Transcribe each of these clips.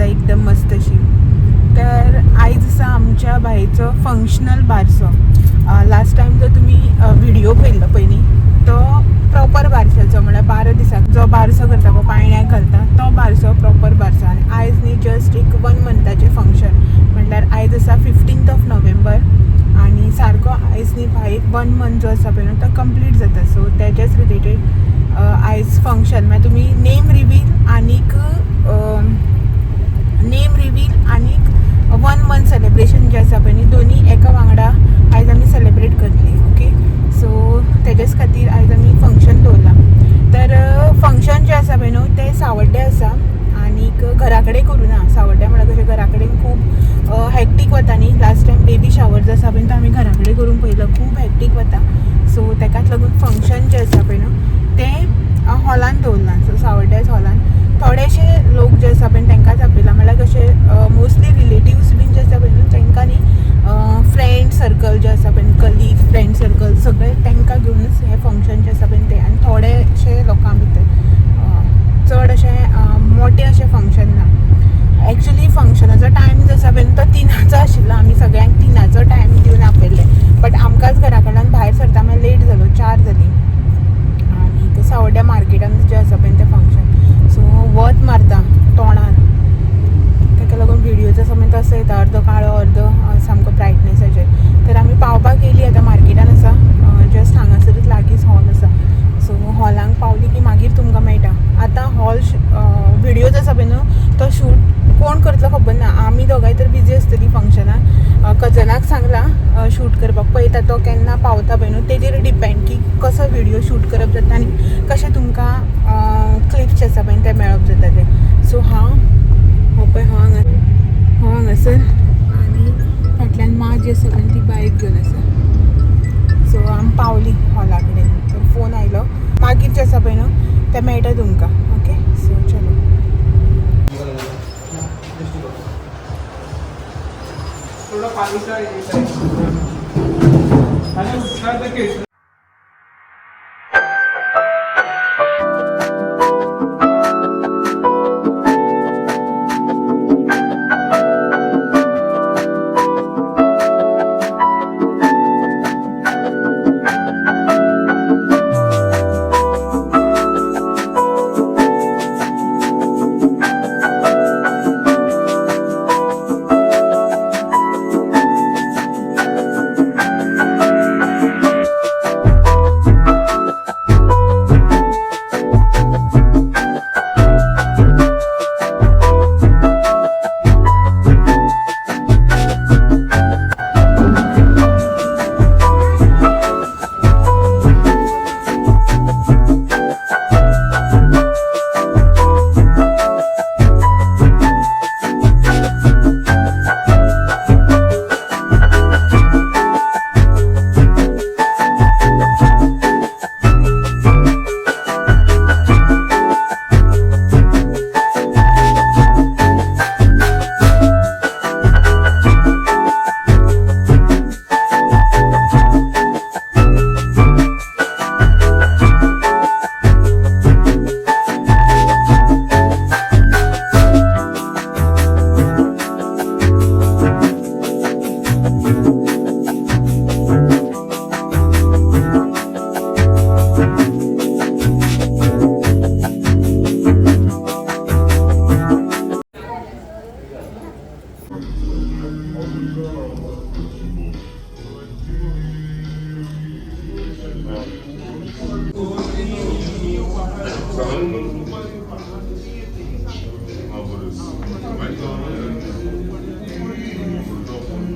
आसा एकदम मस्त अशी. तर आयज आसा आमच्या बायेचो फंक्शनल बारसो. लास्ट टायम जो तुम्ही व्हिडिओ पळयल्लो पळय न्ही तो प्रॉपर बारशाचो, म्हळ्यार 12 दिसांक जो बारसो करता पळय पायण्याक घालता तो बारसो प्रॉपर बारसो. आनी आयज न्ही जस्ट एक 1 मंथाचें फंक्शन, म्हटल्यार आयज आसा 15 नोव्हेंबर आनी सारको आयज न्ही बायेक 1 मंथ जो आसा पळय न्हू तो कंप्लीट जाता. सो तेजेच रिलेटेड आयज फंक्शन, म्हळ्यार तुमी नेम रिवील आनीक 1 मंथ सेलिब्रेशन जे आसा पळय न्ही दोनी एका वांगडा आयज आमी सेलिब्रेट करतली. ओके, सो तेजेच खातीर आयज आमी फंक्शन दवरलां. तर फंक्शन जे आसा पळय न्हू ते सावड्डे आसा आनीक घरा कडेन करूं ना. सावड्ड्या म्हळ्यार कशें घरा कडेन खूब हॅक्टीक वता न्ही. लास्ट टायम बेबी शावर जो आसा पळय तो आमी घरा कडेन करून पळयलो, खूब हॅक्टीक वता. सो तेकाच लागून फंक्शन जे आसा पळय न्हू तें हॉलान दवरलां. सो सावड्ड्याच हॉलान थोडेशे लोक जे आसा पळय तांकांच आपयलां, म्हळ्यार कशें मोस्टली रिलेटिव्स बीन जे आसा पळय न्हू तांकां न्ही फ्रेंड सर्कल जे आसा पळय कलीग फ्रेंड सर्कल सगळे तांकां घेवनूच हें फंक्शन जे आसा पळय तें. आनी थोडेशे लोकां भितर चड अशें मोठें अशें फंक्शन ना. एक्चुली फंक्शनाचो टायम जो आसा पळय तो 3 आशिल्लो. आमी सगळ्यांक 3 टायम दिवन आपयल्ले, बट आमकांच घरा कडल्यान भायर सरता मागीर लेट जालो, 4 जाली. आनी सावड्ड्या मार्केटान जें आसा पळय तें फंक्शन, सो वत मारता तोंडार, ताका लागून व्हिडिओ जो आसा पळय तो असो येता अर्दो काळो अर्दो सामको ब्रायटनेसाचेर. तर आमी पावपाक येयली आतां मार्केटान आसा, जस्ट हांगासरच लागींच हॉल आसा. सो हॉलांक पावली की मागीर तुमकां मेळटा. आतां हॉल व्हिडिओ जो आसा पळय न्हू तो शूट कोण करतलो खबर ना. आमी दोगांय तर बिजी आसतली फंक्शनाक. कजनाक सांगलां शूट करपाक, पळयता तो केन्ना पावता पळय न्हू तेजेर डिपेंड की कसो व्हिडिओ शूट करप जाता आनी कशें तुमकां क्लिप्स आसा पळय ते मेळप जाता ते. सो हांव हो पळय हांगासर आनी फाटल्यान मां जी आसा पळय ती बायक घेवन आसा. सो आमी पावली हॉला कडेन. तर फोन आयलो, मागीर जे आसा पळय न्हू तें मेळटा तुमकां. ओके, सो चलो.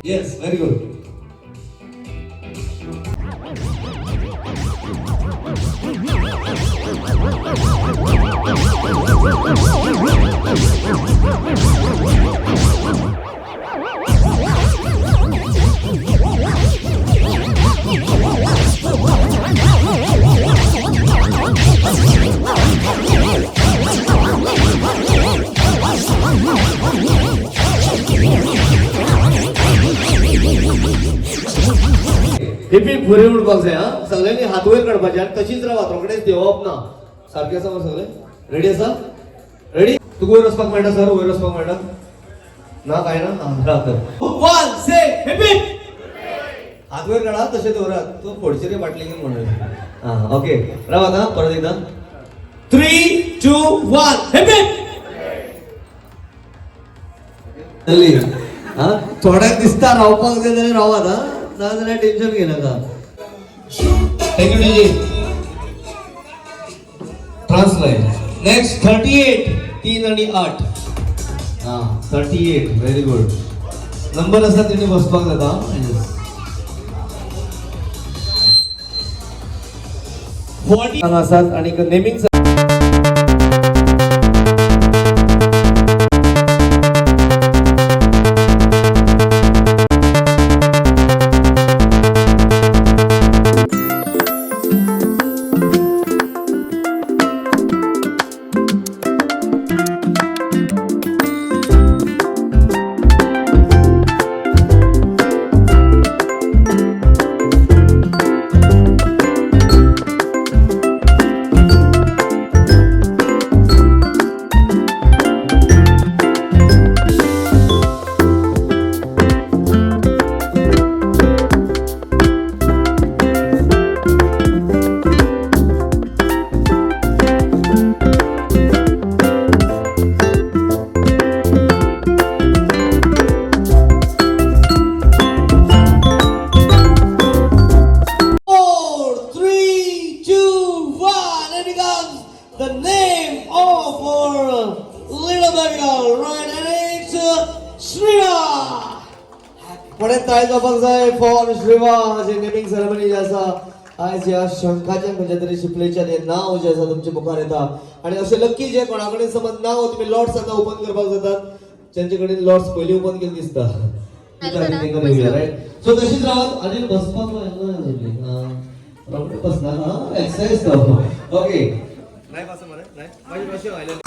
Yes, very good. हिपी फुरे उडपाक जाय हा. सगळ्यांनी हात वयर काडपाचे आनी तशीच रावात, रोखडेच देंवप ना. सारकें आसा मरे सगळें? रेडी आसा? रेडी? तुका वयर वचपाक मेळटा सर वयर वचपाक मेळटा ना काय ना राहत वन से हिप हात वयर काढा तसे दवरात तो फोडचे रे बाटली घेऊन म्हणून हा ओके राव आता परत एकदा 3 2 1 हिप चल्ली हा थोड्याक दिसता रावपाक जाय जाल्यार रावात हा ना जाल्यार टेन्शन घेनाका थँक्यू डीजे ट्रान्सलेट नेक्स्ट 38 3 आणि 8 हा 38 व्हेरी गुड नंबर आसा तिने बसपाक जाता yes 40 आसात आणि naming the name of our little baby girl, right? And it's Shriva. परत ताय जावपाक जाय फॉर श्रीवा जे नेमिंग सेरेमनी जे आसा आयज ह्या शंखाचे खंयच्या तरी शिपलेचे ते नांव जे आसा तुमचे मुखार येता आणि अशे लकी जे कोणा कडेन समज नांव तुमी लॉर्ड्स आता ओपन करपाक जातात ज्यांचे कडेन लॉर्ड्स पयलीं ओपन केले दिसता रायट सो तशीच रावत आनी बसपाक रोखडे बसना हा एक्सरसाइज तो ओके नाही पास मरे नाही माझी भाषा व्हायला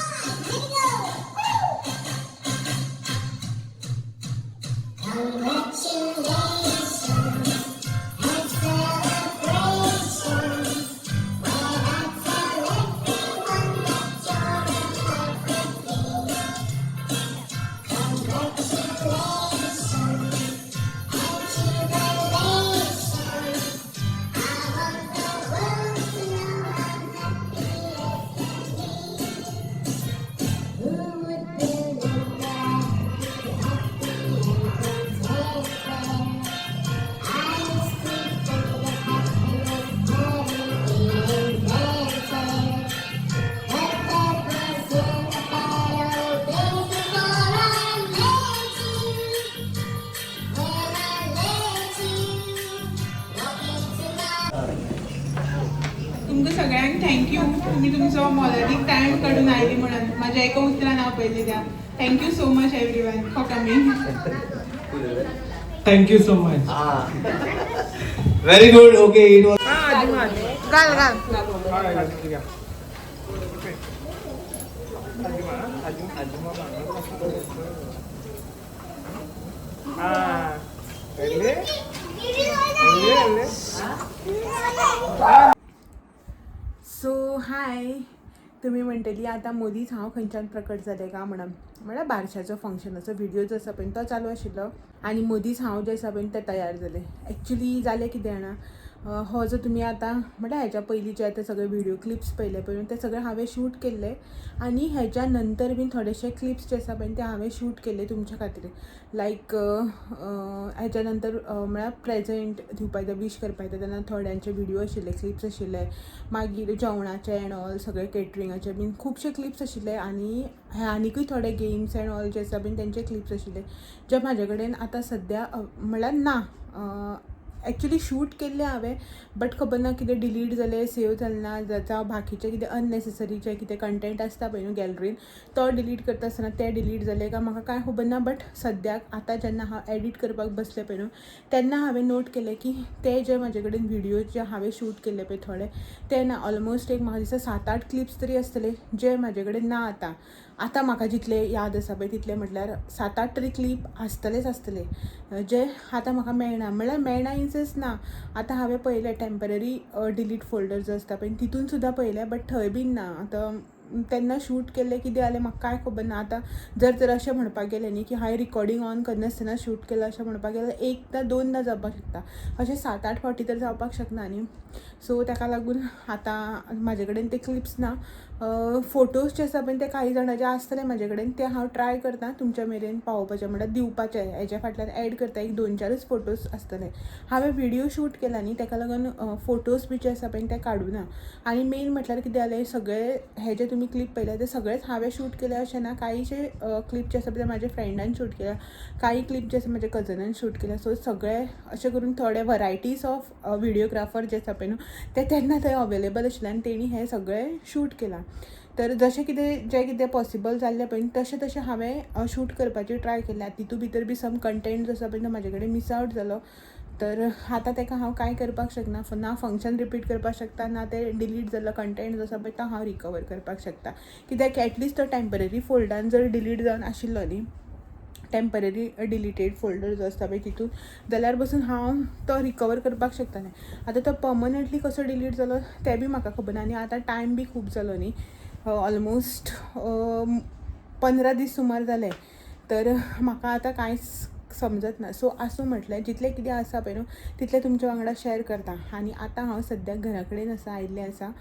तुमकां सगळ्यांक थँक्यू तुम्ही तुमचो मोलादीक टायम काडून आयली म्हणून माझ्या एका उतरान हांव पयली त्या thank you so much everyone for coming thank you so much very good okay it was घाल घाल सो हाय तुम्ही म्हणटली आता मोदीच हांव खंयच्यान प्रकट जालें का म्हणून म्हळ्यार बारशाचो फंक्शनाचो व्हिडिओ जो आसा पळय तो चालू आशिल्लो आनी मोदीच हांव जे आसा पळय ते तयार जाले एक्चुली जालें कितें जाणा हो जो तुमी आतां म्हटल्यार हेच्या पयलींचे आतां सगळे व्हिडिओ क्लिप्स पयले पळय ते सगळे हांवें शूट केल्ले आनी हेच्या नंतर बीन थोडेशे क्लिप्स जे आसा पळय ते हांवें शूट केल्ले तुमच्या खातीर लायक हेच्या नंतर म्हळ्यार प्रेजेंट दिवपाक जाय विश करपाक जाय तेन्ना थोड्यांचे व्हिडिओ आशिल्ले क्लिप्स आशिल्ले मागीर जेवणाचे एंड ऑल सगळे केटरिंगाचे बीन खुबशे क्लिप्स आशिल्ले आनी हे आनीकूय थोडे गेम्स एंड ऑल जे आसा बीन तेंचे क्लिप्स आशिल्ले जे म्हाजे कडेन आतां सद्या म्हळ्यार ना एक्चुली शूट केल्ले हांवें बट खबर ना कितें डिलीट जालें सेव जालें ना जावं बाकीचें कितें अननेसेसरी जें कितें कंटेंट आसता पळय न्हू गॅलरीन तो डिलीट करता आसतना तें डिलीट जालें काय म्हाका कांय खबर ना बट सद्याक आतां जेन्ना हांव एडीट करपाक बसलें पळय न्हू तेन्ना हांवें नोट केलें की ते जे म्हाजे कडेन व्हिडिओ जे हांवें शूट केल्ले पळय थोडे ते ना ऑलमोस्ट एक म्हाका दिसता 7-8 क्लिप्स तरी आसतले जे म्हाजे कडेन ना आतां म्हाका जितले याद आसा पळय तितले म्हटल्यार 7-8 तरी क्लिप आसतले जे आतां म्हाका मेळना म्हळ्यार मेळना इन सेन्स ना आतां हांवें पळयलें टेम्पररी डिलीट फोल्डर जो आसता पळय तितून सुद्दां पळयलें बट थंय बीन ना आतां तेन्ना शूट केल्लें कितें जालें म्हाका कांय खबर ना. आतां जर अशें म्हणपाक गेलें न्ही की हांवें रिकॉर्डिंग ऑन करनासतना शूट केलं अशें म्हणपाक गेल्यार एकदां दोनदां जावपाक शकता, अशें 7-8 फावटी तर जावपाक शकना न्ही. सो ताका लागून आतां म्हाजे कडेन ते क्लिप्स ना. फोटोज जे आसा पळय ते कांय जाणांचे आसतले म्हाजे कडेन, ते हांव ट्राय करतां तुमच्या मेरेन पावोवपाचें, म्हणल्यार दिवपाचें. हेच्या फाटल्यान एड करता एक 2-4च फोटोज आसतले. हांवें व्हिडियो शूट केला न्ही, ताका लागून फोटोज बी जे आसा पळय ते काडूना. आनी मेन म्हटल्यार कितें जालें, सगळे हे जे तुमी क्लिप पळयले ते सगळेच हांवें शूट केले अशें ना. कांयशे क्लिप जे आसा पळय ते म्हाज्या फ्रेंडान शूट केल्या, काही क्लिप जे आसा म्हाज्या कजनान शूट केल्या. सो सगळे अशें करून थोडे वरायटीज ऑफ व्हिडियोग्राफर जे आसा पळय न्हू ते तेन्ना थंय अवेलेबल आशिल्ले आनी तेणी हे सगळें शूट केलां. तर जशें कितें पॉसिबल जाल्लें पळय तशें हांवें शूट करपाची ट्राय केल्या. तितून भितर बी सम कंटेंट जो आसा पळय तो म्हाजे कडेन मिस आउट जालो. तर आतां ताका हांव कांय करपाक शकना. ना फंक्शन रिपीट करपाक शकता, ना ते डिलीट जाल्लो कंटेंट जो आसा पळय तो हांव रिकवर करपाक शकता. कित्याक एटलिस्ट तो टेम्पररी फोल्डान जर डिलीट जावन आशिल्लो न्ही, टेम्पररी डिलीटेड फोल्डर जो आसता पळय तितून, जाल्यार बसून हांव तो रिकवर करपाक शकतालें. आतां तो पर्मनंटली कसो डिलीट जालो तें बी म्हाका खबर ना. आनी आतां टायम बी खूब जालो न्ही, ऑलमोस्ट 15 दीस सुमार जाले. तर म्हाका आतां कांयच समजत ना. सो आसूं म्हटलें जितलें कितें आसा पळय न्हू तितलें तुमच्या वांगडा शेअर करता. आनी आतां हांव सद्याक घरा कडेन आयिल्लें आसा.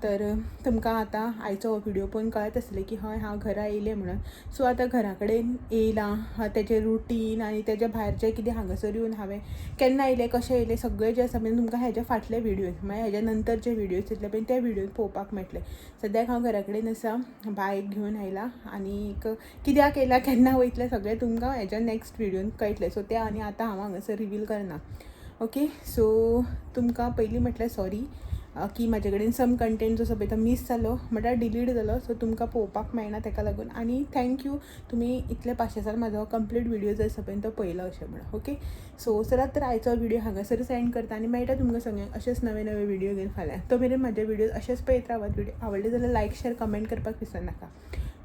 तर तुमकां आतां आयचो हो व्हिडियो पळोवन कळत आसलें की हय हांव घरा येयलें म्हणून. सो आतां घरा कडेन येयलां, तेजें रुटीन आनी तेज्या भायर जें कितें हांगासर येवन हांवें केन्ना येयलें कशें येयलें सगळें जें आसा पळय तुमकां हेज्या फाटले व्हिडियोज म्हळ्यार हेज्या नंतर जे व्हिडियोज येतले पळय ते व्हिडियोज पळोवपाक मेळटले. सद्याक हांव घरा कडेन आसा, बायक घेवन आयलां आनी कित्याक येयलां केन्ना वयतलें सगळें तुमकां हेज्या नॅक्स्ट व्हिडियोन कळटलें. सो तें आनी आतां हांव हांगासर रिवील करना. ओके, सो तुमकां पयलीं म्हटल्यार सॉरी की म्हाजे कडेन सम कंटेंट जो आसा पळय तो मिस जालो, म्हटल्यार डिलीट जालो. सो तुमकां पळोवपाक मेळना ताका लागून. आनी थँक्यू तुमी इतले पाशेंसार म्हाजो कंप्लीट व्हिडियो जो आसा पळय तो पळयलो अशें म्हणून. ओके, सो चलात तर आयचो व्हिडियो हांगासर सेंड करता आनी मेळटा तुमकां सगळ्यांक अशेंच नवे नवे व्हिडियो घेवन फाल्यां. तो मेरेन म्हाजे व्हिडियो अशेंच पळयत रावात. व्हिडियो आवडले जाल्यार लायक शेअर कमेंट करपाक विसरनाका.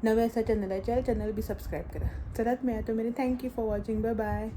नवे आसा चॅनल बी सबस्क्रायब करा. चलात मेळया तो मेरेन. Thank you for watching. Bye bye.